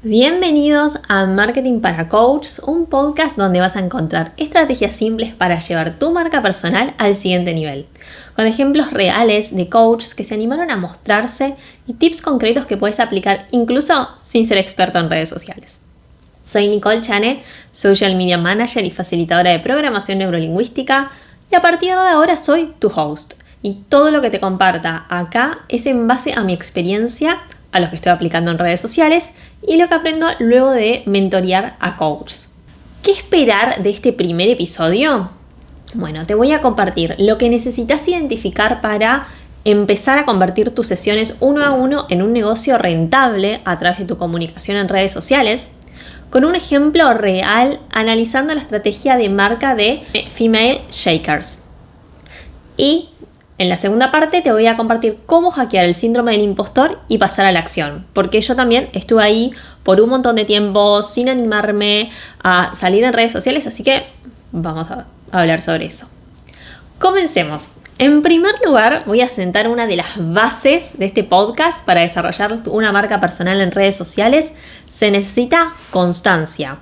Bienvenidos a Marketing para Coaches, un podcast donde vas a encontrar estrategias simples para llevar tu marca personal al siguiente nivel, con ejemplos reales de coaches que se animaron a mostrarse y tips concretos que puedes aplicar incluso sin ser experto en redes sociales. Soy Nicole Chane, Social Media Manager y facilitadora de programación neurolingüística, y a partir de ahora soy tu host. Y todo lo que te comparta acá es en base a mi experiencia, a lo que estoy aplicando en redes sociales y lo que aprendo luego de mentorear a coaches. ¿Qué esperar de este primer episodio? Bueno, te voy a compartir lo que necesitas identificar para empezar a convertir tus sesiones 1 a 1 en un negocio rentable a través de tu comunicación en redes sociales, con un ejemplo real analizando la estrategia de marca de Female Shakers. Y en la segunda parte te voy a compartir cómo hackear el síndrome del impostor y pasar a la acción, porque yo también estuve ahí por un montón de tiempo sin animarme a salir en redes sociales, así que vamos a hablar sobre eso. Comencemos. En primer lugar, voy a sentar una de las bases de este podcast para desarrollar una marca personal en redes sociales. Se necesita constancia.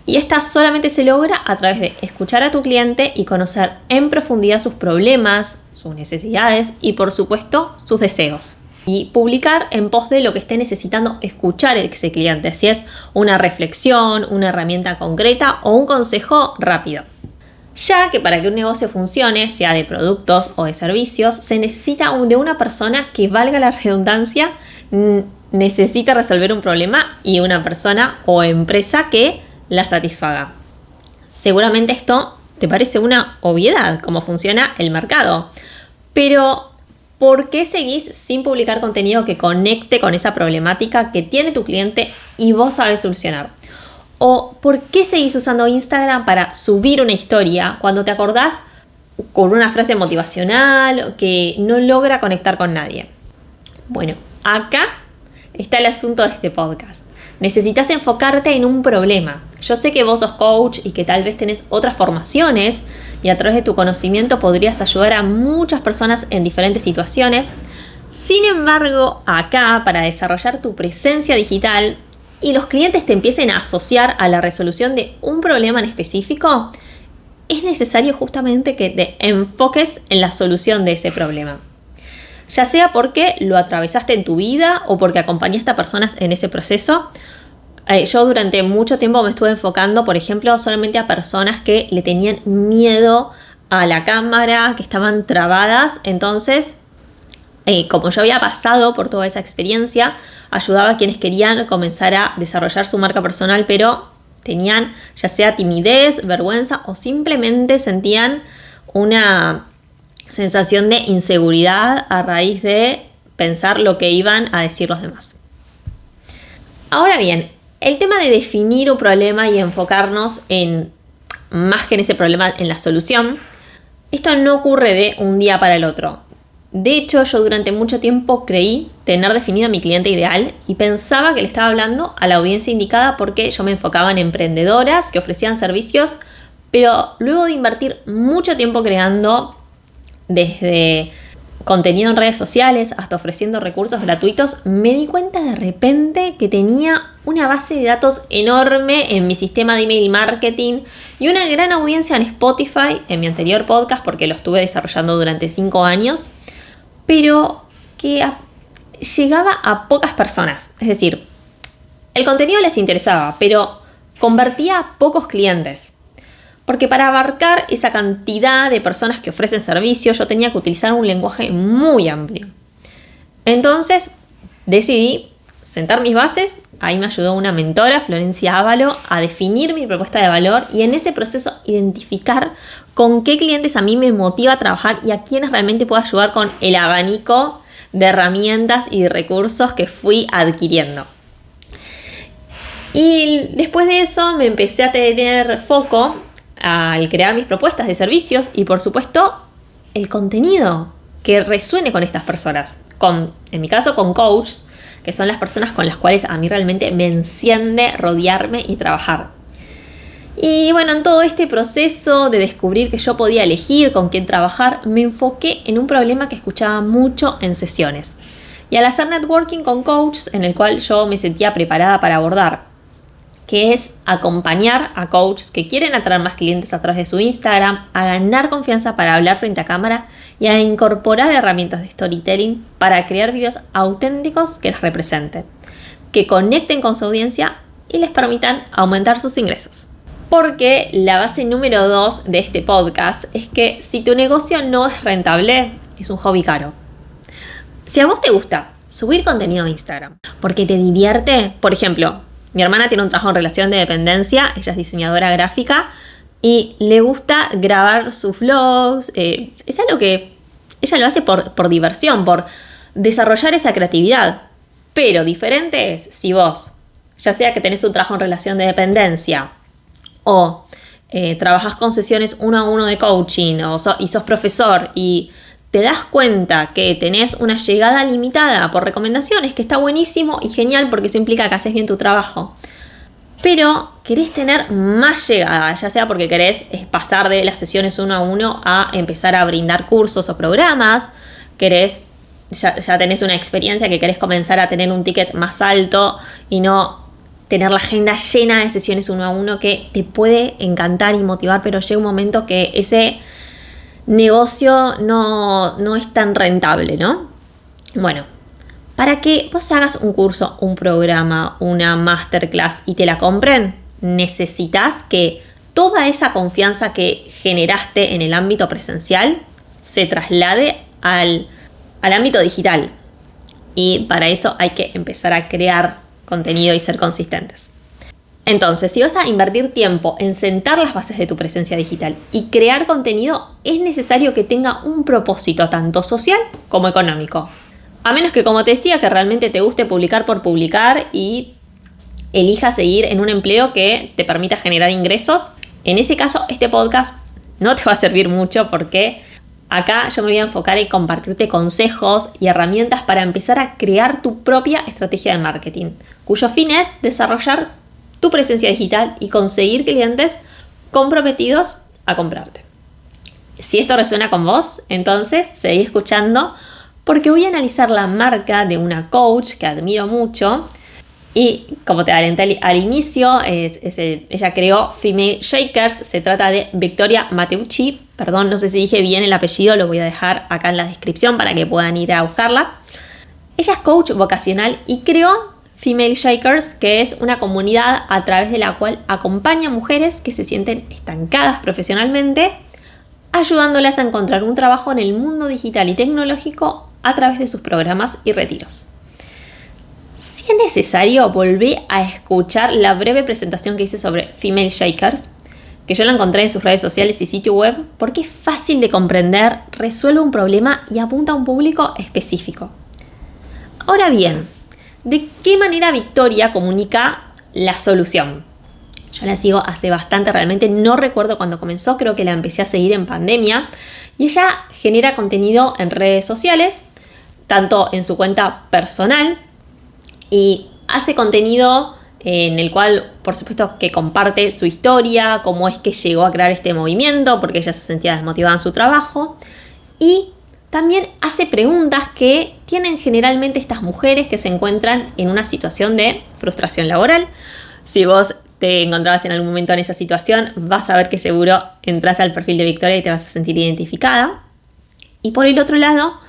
Y esta solamente se logra a través de escuchar a tu cliente y conocer en profundidad sus problemas, sus necesidades y, por supuesto, sus deseos. Y publicar en pos de lo que esté necesitando escuchar ese cliente, si es una reflexión, una herramienta concreta o un consejo rápido. Ya que para que un negocio funcione, sea de productos o de servicios, se necesita de una persona que, valga la redundancia, necesita resolver un problema y una persona o empresa que la satisfaga. Seguramente esto te parece una obviedad, cómo funciona el mercado. Pero, ¿por qué seguís sin publicar contenido que conecte con esa problemática que tiene tu cliente y vos sabés solucionar? ¿O por qué seguís usando Instagram para subir una historia cuando te acordás con una frase motivacional que no logra conectar con nadie? Bueno, acá está el asunto de este podcast. Necesitas enfocarte en un problema. Yo sé que vos sos coach y que tal vez tenés otras formaciones y a través de tu conocimiento podrías ayudar a muchas personas en diferentes situaciones. Sin embargo, acá, para desarrollar tu presencia digital y los clientes te empiecen a asociar a la resolución de un problema en específico, es necesario justamente que te enfoques en la solución de ese problema. Ya sea porque lo atravesaste en tu vida o porque acompañaste a personas en ese proceso. Yo durante mucho tiempo me estuve enfocando, por ejemplo, solamente a personas que le tenían miedo a la cámara, que estaban trabadas. Entonces, como yo había pasado por toda esa experiencia, ayudaba a quienes querían comenzar a desarrollar su marca personal, pero tenían ya sea timidez, vergüenza o simplemente sentían una sensación de inseguridad a raíz de pensar lo que iban a decir los demás. Ahora bien, el tema de definir un problema y enfocarnos en, más que en ese problema, en la solución, esto no ocurre de un día para el otro. De hecho, yo durante mucho tiempo creí tener definido a mi cliente ideal y pensaba que le estaba hablando a la audiencia indicada porque yo me enfocaba en emprendedoras que ofrecían servicios, pero luego de invertir mucho tiempo creando desde contenido en redes sociales hasta ofreciendo recursos gratuitos, me di cuenta de repente que tenía una base de datos enorme en mi sistema de email marketing y una gran audiencia en Spotify, en mi anterior podcast, porque lo estuve desarrollando durante 5 años, pero que llegaba a pocas personas. Es decir, el contenido les interesaba, pero convertía a pocos clientes. Porque para abarcar esa cantidad de personas que ofrecen servicios, yo tenía que utilizar un lenguaje muy amplio. Entonces decidí sentar mis bases. Ahí me ayudó una mentora, Florencia Ávalo, a definir mi propuesta de valor y en ese proceso identificar con qué clientes a mí me motiva a trabajar y a quienes realmente puedo ayudar con el abanico de herramientas y de recursos que fui adquiriendo. Y después de eso me empecé a tener foco al crear mis propuestas de servicios y, por supuesto, el contenido que resuene con estas personas. En mi caso, con coaches, que son las personas con las cuales a mí realmente me enciende rodearme y trabajar. Y bueno, en todo este proceso de descubrir que yo podía elegir con quién trabajar, me enfoqué en un problema que escuchaba mucho en sesiones, y al hacer networking con coaches, en el cual yo me sentía preparada para abordar, que es acompañar a coaches que quieren atraer más clientes a través de su Instagram, a ganar confianza para hablar frente a cámara y a incorporar herramientas de storytelling para crear videos auténticos que les representen, que conecten con su audiencia y les permitan aumentar sus ingresos. Porque la base número 2 de este podcast es que si tu negocio no es rentable, es un hobby caro. Si a vos te gusta subir contenido a Instagram porque te divierte, por ejemplo, mi hermana tiene un trabajo en relación de dependencia, ella es diseñadora gráfica y le gusta grabar sus vlogs, es algo que ella lo hace por diversión, por desarrollar esa creatividad. Pero diferente es si vos, ya sea que tenés un trabajo en relación de dependencia o trabajás con sesiones 1 a 1 de coaching y sos profesor y te das cuenta que tenés una llegada limitada por recomendaciones, que está buenísimo y genial porque eso implica que haces bien tu trabajo. Pero querés tener más llegada, ya sea porque querés pasar de las sesiones 1 a 1 a empezar a brindar cursos o programas, ya tenés una experiencia que querés comenzar a tener un ticket más alto y no tener la agenda llena de sesiones 1 a 1 que te puede encantar y motivar, pero llega un momento que ese negocio no es tan rentable, ¿no? Bueno, para que vos hagas un curso, un programa, una masterclass y te la compren, necesitas que toda esa confianza que generaste en el ámbito presencial se traslade al ámbito digital. Y para eso hay que empezar a crear contenido y ser consistentes. Entonces, si vas a invertir tiempo en sentar las bases de tu presencia digital y crear contenido, es necesario que tenga un propósito tanto social como económico. A menos que, como te decía, que realmente te guste publicar por publicar y elijas seguir en un empleo que te permita generar ingresos. En ese caso, este podcast no te va a servir mucho porque acá yo me voy a enfocar en compartirte consejos y herramientas para empezar a crear tu propia estrategia de marketing, cuyo fin es desarrollar tu presencia digital y conseguir clientes comprometidos a comprarte. Si esto resuena con vos, entonces seguí escuchando porque voy a analizar la marca de una coach que admiro mucho y, como te adelanté al inicio, ella creó Female Shakers. Se trata de Victoria Matteucci. Perdón, no sé si dije bien el apellido, lo voy a dejar acá en la descripción para que puedan ir a buscarla. Ella es coach vocacional y creó Female Shakers, que es una comunidad a través de la cual acompaña a mujeres que se sienten estancadas profesionalmente, ayudándolas a encontrar un trabajo en el mundo digital y tecnológico a través de sus programas y retiros. Si es necesario, volví a escuchar la breve presentación que hice sobre Female Shakers, que yo la encontré en sus redes sociales y sitio web, porque es fácil de comprender, resuelve un problema y apunta a un público específico. Ahora bien, ¿de qué manera Victoria comunica la solución? Yo la sigo hace bastante, realmente no recuerdo cuándo comenzó, creo que la empecé a seguir en pandemia. Y ella genera contenido en redes sociales, tanto en su cuenta personal, y hace contenido en el cual, por supuesto, que comparte su historia, cómo es que llegó a crear este movimiento, porque ella se sentía desmotivada en su trabajo. Y también hace preguntas que tienen generalmente estas mujeres que se encuentran en una situación de frustración laboral. Si vos te encontrabas en algún momento en esa situación, vas a ver que seguro entras al perfil de Victoria y te vas a sentir identificada. Y por el otro lado,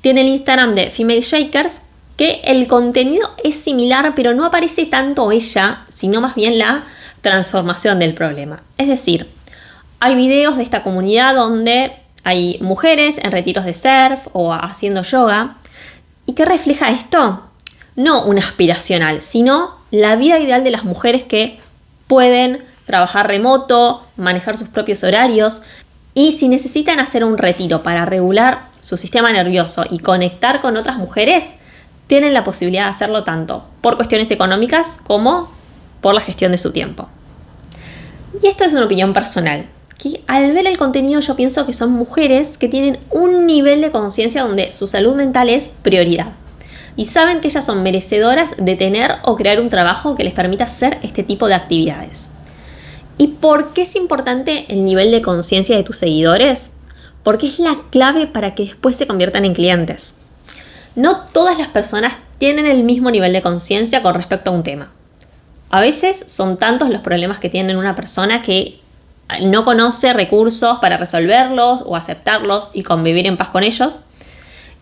tiene el Instagram de Female Shakers, que el contenido es similar, pero no aparece tanto ella, sino más bien la transformación del problema. Es decir, hay videos de esta comunidad donde hay mujeres en retiros de surf o haciendo yoga. ¿Y qué refleja esto? No un aspiracional, sino la vida ideal de las mujeres que pueden trabajar remoto, manejar sus propios horarios y si necesitan hacer un retiro para regular su sistema nervioso y conectar con otras mujeres, tienen la posibilidad de hacerlo tanto por cuestiones económicas como por la gestión de su tiempo. Y esto es una opinión personal, que al ver el contenido yo pienso que son mujeres que tienen un nivel de conciencia donde su salud mental es prioridad. Y saben que ellas son merecedoras de tener o crear un trabajo que les permita hacer este tipo de actividades. ¿Y por qué es importante el nivel de conciencia de tus seguidores? Porque es la clave para que después se conviertan en clientes. No todas las personas tienen el mismo nivel de conciencia con respecto a un tema. A veces son tantos los problemas que tiene una persona que no conoce recursos para resolverlos o aceptarlos y convivir en paz con ellos,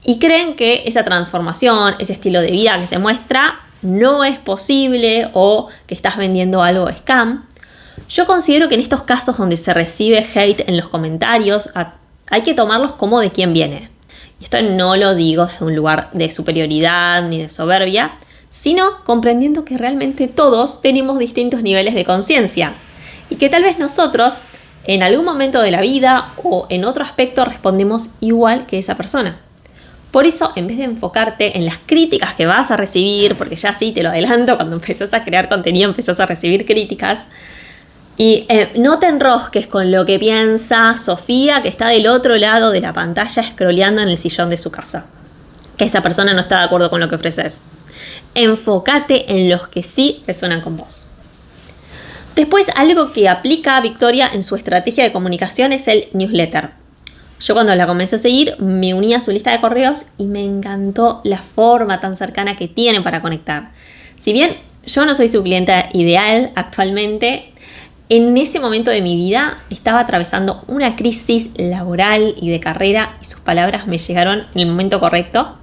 y creen que esa transformación, ese estilo de vida que se muestra, no es posible o que estás vendiendo algo scam. Yo considero que en estos casos donde se recibe hate en los comentarios, hay que tomarlos como de quién viene. Y esto no lo digo desde un lugar de superioridad ni de soberbia, sino comprendiendo que realmente todos tenemos distintos niveles de conciencia y que tal vez nosotros en algún momento de la vida o en otro aspecto respondemos igual que esa persona. Por eso, en vez de enfocarte en las críticas que vas a recibir, porque ya sí, te lo adelanto, cuando empezás a crear contenido empezás a recibir críticas, y no te enrosques con lo que piensa Sofía, que está del otro lado de la pantalla scrolleando en el sillón de su casa, que esa persona no está de acuerdo con lo que ofreces. Enfócate en los que sí resuenan con vos. Después, algo que aplica Victoria en su estrategia de comunicación es el newsletter. Yo cuando la comencé a seguir me uní a su lista de correos y me encantó la forma tan cercana que tiene para conectar. Si bien yo no soy su clienta ideal actualmente, en ese momento de mi vida estaba atravesando una crisis laboral y de carrera y sus palabras me llegaron en el momento correcto.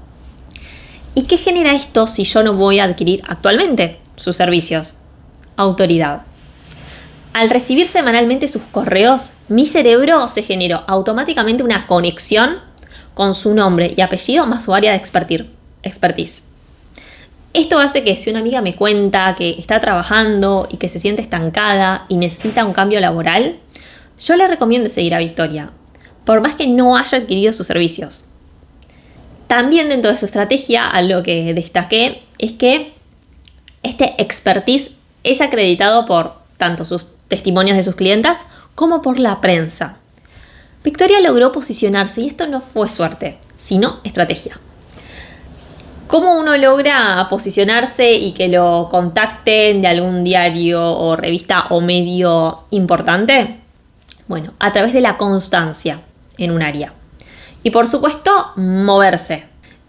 ¿Y qué genera esto si yo no voy a adquirir actualmente sus servicios? Autoridad. Al recibir semanalmente sus correos, mi cerebro se generó automáticamente una conexión con su nombre y apellido más su área de expertise. Esto hace que si una amiga me cuenta que está trabajando y que se siente estancada y necesita un cambio laboral, yo le recomiendo seguir a Victoria, por más que no haya adquirido sus servicios. También dentro de su estrategia, algo que destaqué es que este expertise es acreditado por tanto sus testimonios de sus clientas como por la prensa. Victoria logró posicionarse y esto no fue suerte, sino estrategia. ¿Cómo uno logra posicionarse y que lo contacten de algún diario o revista o medio importante? Bueno, a través de la constancia en un área. Y por supuesto, moverse.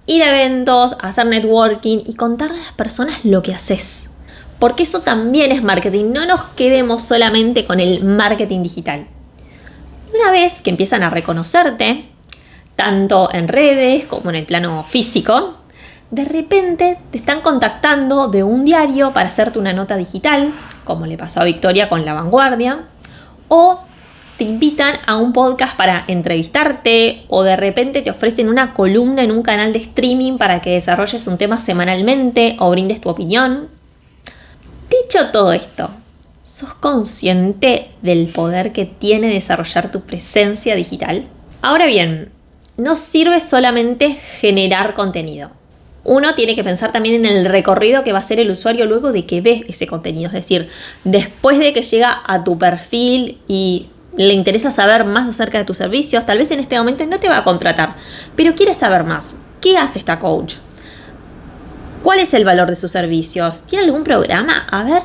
Ir a eventos, hacer networking y contarle a las personas lo que haces. Porque eso también es marketing. No nos quedemos solamente con el marketing digital. Una vez que empiezan a reconocerte, tanto en redes como en el plano físico, de repente te están contactando de un diario para hacerte una nota digital, como le pasó a Victoria con La Vanguardia, o te invitan a un podcast para entrevistarte, o de repente te ofrecen una columna en un canal de streaming para que desarrolles un tema semanalmente o brindes tu opinión. Dicho todo esto, ¿sos consciente del poder que tiene desarrollar tu presencia digital? Ahora bien, no sirve solamente generar contenido. Uno tiene que pensar también en el recorrido que va a hacer el usuario luego de que ve ese contenido. Es decir, después de que llega a tu perfil y le interesa saber más acerca de tus servicios, tal vez en este momento no te va a contratar, pero quiere saber más. ¿Qué hace esta coach? ¿Cuál es el valor de sus servicios? ¿Tiene algún programa? A ver,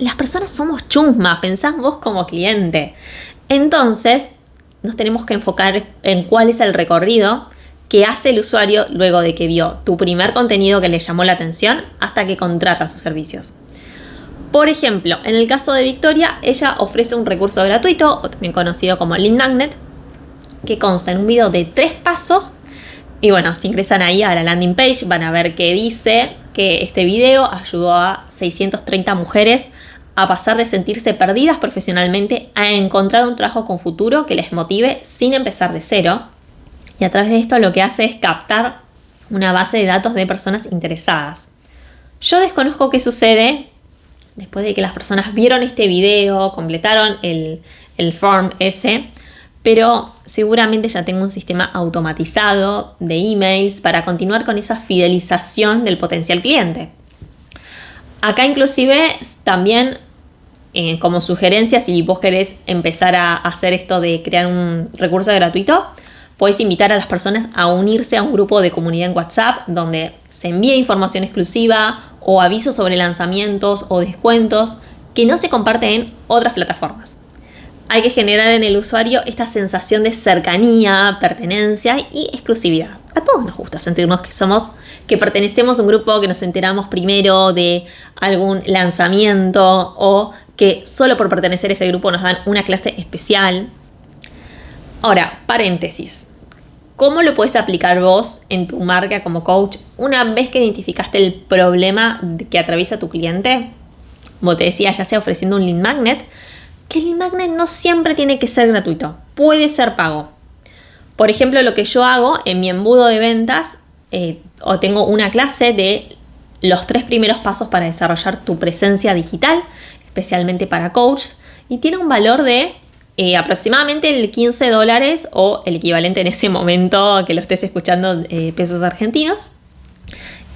las personas somos chusmas, pensás vos como cliente. Entonces, nos tenemos que enfocar en cuál es el recorrido que hace el usuario luego de que vio tu primer contenido que le llamó la atención hasta que contrata sus servicios. Por ejemplo, en el caso de Victoria, ella ofrece un recurso gratuito, o también conocido como Lead Magnet, que consta en un video de 3 pasos. Y bueno, si ingresan ahí a la landing page van a ver que dice que este video ayudó a 630 mujeres a pasar de sentirse perdidas profesionalmente a encontrar un trabajo con futuro que les motive sin empezar de cero. Y a través de esto lo que hace es captar una base de datos de personas interesadas. Yo desconozco qué sucede después de que las personas vieron este video, completaron el form ese, pero seguramente ya tengo un sistema automatizado de emails para continuar con esa fidelización del potencial cliente. Acá inclusive también como sugerencia, si vos querés empezar a hacer esto de crear un recurso gratuito, puedes invitar a las personas a unirse a un grupo de comunidad en WhatsApp donde se envíe información exclusiva o avisos sobre lanzamientos o descuentos que no se comparten en otras plataformas. Hay que generar en el usuario esta sensación de cercanía, pertenencia y exclusividad. A todos nos gusta sentirnos que pertenecemos a un grupo, que nos enteramos primero de algún lanzamiento o que solo por pertenecer a ese grupo nos dan una clase especial. Ahora, paréntesis. ¿Cómo lo puedes aplicar vos en tu marca como coach una vez que identificaste el problema que atraviesa tu cliente? Como te decía, ya sea ofreciendo un lead magnet, que el lead magnet no siempre tiene que ser gratuito, puede ser pago. Por ejemplo, lo que yo hago en mi embudo de ventas, o tengo una clase de los 3 primeros pasos para desarrollar tu presencia digital, especialmente para coaches, y tiene un valor de aproximadamente el $15 o el equivalente en ese momento que lo estés escuchando, pesos argentinos.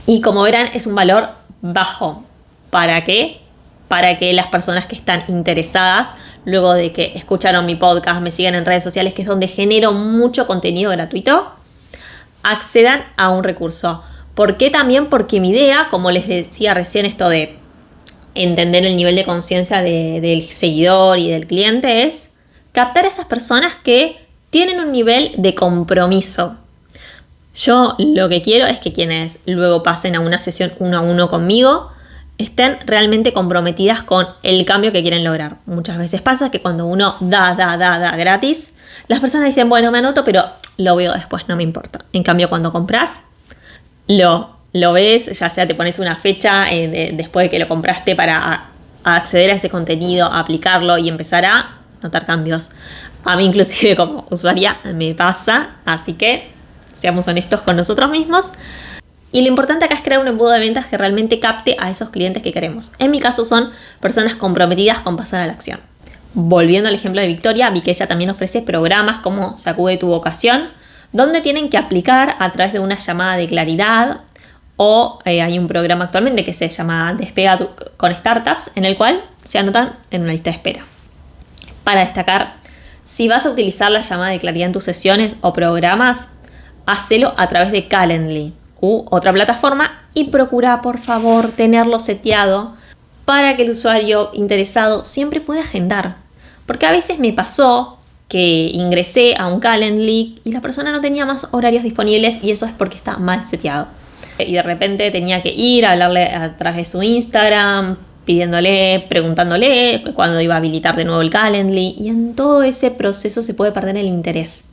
Y como verán, es un valor bajo. ¿Para qué? Para que las personas que están interesadas, luego de que escucharon mi podcast, me sigan en redes sociales, que es donde genero mucho contenido gratuito, accedan a un recurso. ¿Por qué también? Porque mi idea, como les decía recién, esto de entender el nivel de conciencia del seguidor y del cliente, es captar a esas personas que tienen un nivel de compromiso. Yo lo que quiero es que quienes luego pasen a una sesión 1 a 1 conmigo estén realmente comprometidas con el cambio que quieren lograr. Muchas veces pasa que cuando uno da gratis, las personas dicen, bueno, me anoto, pero lo veo después, no me importa. En cambio, cuando compras, lo ves, ya sea te pones una fecha después de que lo compraste para acceder a ese contenido, a aplicarlo y empezar a notar cambios. A mí inclusive como usuaria me pasa, así que seamos honestos con nosotros mismos. Y lo importante acá es crear un embudo de ventas que realmente capte a esos clientes que queremos. En mi caso son personas comprometidas con pasar a la acción. Volviendo al ejemplo de Victoria, vi que ella también ofrece programas como Sacude tu vocación, donde tienen que aplicar a través de una llamada de claridad, o hay un programa actualmente que se llama Despega con Startups, en el cual se anotan en una lista de espera. Para destacar, si vas a utilizar la llamada de claridad en tus sesiones o programas, hacelo a través de Calendly u otra plataforma y procura, por favor, tenerlo seteado para que el usuario interesado siempre pueda agendar. Porque a veces me pasó que ingresé a un Calendly y la persona no tenía más horarios disponibles y eso es porque está mal seteado. Y de repente tenía que ir a hablarle a través de su Instagram, pidiéndole, preguntándole cuándo iba a habilitar de nuevo el Calendly, y en todo ese proceso se puede perder el interés.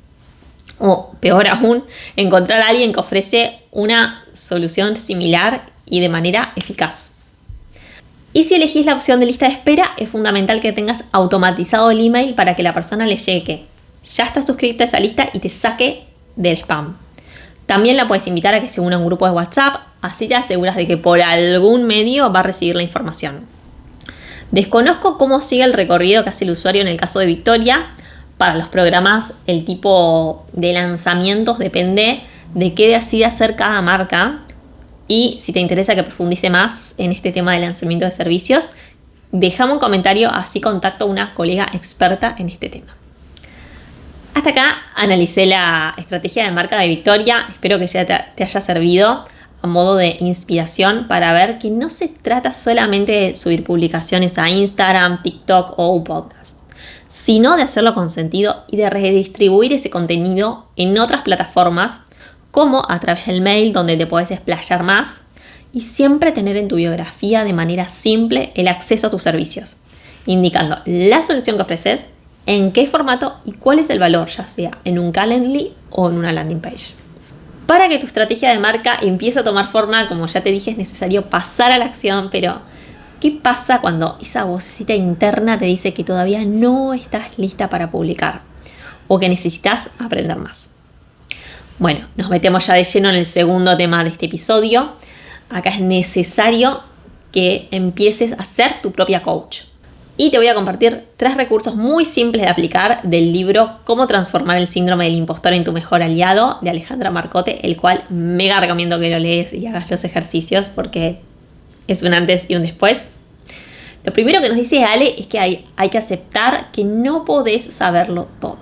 O peor aún, encontrar a alguien que ofrece una solución similar y de manera eficaz. Y si elegís la opción de lista de espera, es fundamental que tengas automatizado el email para que la persona le llegue que ya está suscrita a esa lista y te saque del spam. También la puedes invitar a que se una a un grupo de WhatsApp, así te aseguras de que por algún medio va a recibir la información. Desconozco cómo sigue el recorrido que hace el usuario en el caso de Victoria. Para los programas, el tipo de lanzamientos depende de qué decida hacer cada marca. Y si te interesa que profundice más en este tema de lanzamiento de servicios, déjame un comentario, así contacto a una colega experta en este tema. Hasta acá analicé la estrategia de marca de Victoria. Espero que ya te haya servido a modo de inspiración para ver que no se trata solamente de subir publicaciones a Instagram, TikTok o un podcast, sino de hacerlo con sentido y de redistribuir ese contenido en otras plataformas, como a través del mail, donde te puedes explayar más, y siempre tener en tu biografía de manera simple el acceso a tus servicios, indicando la solución que ofreces, en qué formato y cuál es el valor, ya sea en un Calendly o en una landing page. Para que tu estrategia de marca empiece a tomar forma, como ya te dije, es necesario pasar a la acción, pero ¿qué pasa cuando esa vocecita interna te dice que todavía no estás lista para publicar o que necesitas aprender más? Bueno, nos metemos ya de lleno en el segundo tema de este episodio. Acá es necesario que empieces a ser tu propia coach. Y te voy a compartir 3 recursos muy simples de aplicar del libro Cómo transformar el síndrome del impostor en tu mejor aliado, de Alejandra Marcotte, el cual mega recomiendo que lo lees y hagas los ejercicios porque es un antes y un después. Lo primero que nos dice Ale es que hay que aceptar que no podés saberlo todo.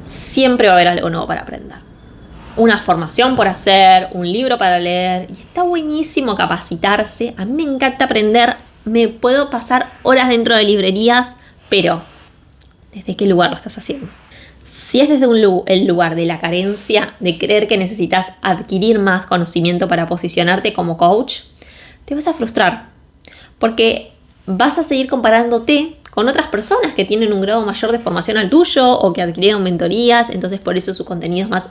Siempre va a haber algo nuevo para aprender. Una formación por hacer, un libro para leer, y está buenísimo capacitarse. A mí me encanta aprender, me puedo pasar horas dentro de librerías, pero desde qué lugar lo estás haciendo. Si es desde el lugar de la carencia, de creer que necesitas adquirir más conocimiento para posicionarte como coach, te vas a frustrar, porque vas a seguir comparándote con otras personas que tienen un grado mayor de formación al tuyo o que adquirieron mentorías, entonces por eso su contenido es más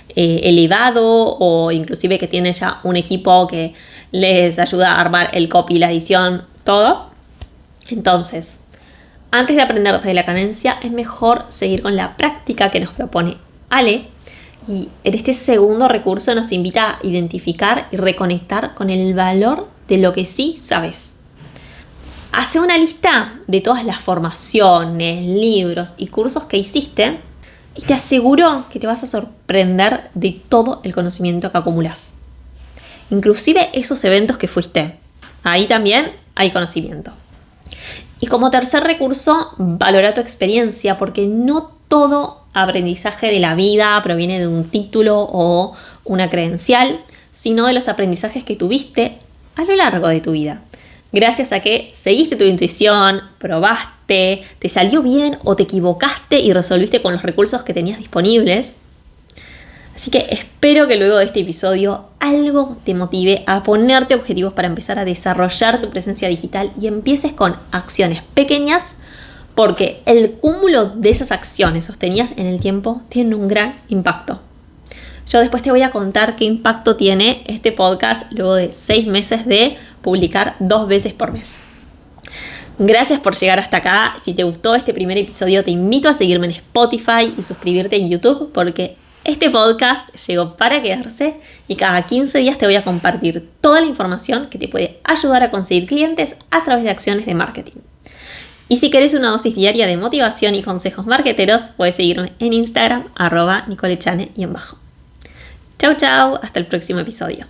elevado, o inclusive que tienen ya un equipo que les ayuda a armar el copy, la edición, todo. Entonces, antes de aprender desde la carencia, es mejor seguir con la práctica que nos propone Ale. Y en este segundo recurso nos invita a identificar y reconectar con el valor de lo que sí sabes. Hace una lista de todas las formaciones, libros y cursos que hiciste y te aseguro que te vas a sorprender de todo el conocimiento que acumulas. Inclusive esos eventos que fuiste. Ahí también hay conocimiento. Y como tercer recurso, valora tu experiencia, porque no todo aprendizaje de la vida proviene de un título o una credencial, sino de los aprendizajes que tuviste a lo largo de tu vida. Gracias a que seguiste tu intuición, probaste, te salió bien o te equivocaste y resolviste con los recursos que tenías disponibles. Así que espero que luego de este episodio algo te motive a ponerte objetivos para empezar a desarrollar tu presencia digital y empieces con acciones pequeñas, porque el cúmulo de esas acciones sostenidas en el tiempo tiene un gran impacto. Yo después te voy a contar qué impacto tiene este podcast luego de 6 meses de publicar 2 veces por mes. Gracias por llegar hasta acá. Si te gustó este primer episodio, te invito a seguirme en Spotify y suscribirte en YouTube, porque este podcast llegó para quedarse y cada 15 días te voy a compartir toda la información que te puede ayudar a conseguir clientes a través de acciones de marketing. Y si querés una dosis diaria de motivación y consejos marketeros, puedes seguirme en Instagram, @nicolechane_. Chau, chau, hasta el próximo episodio.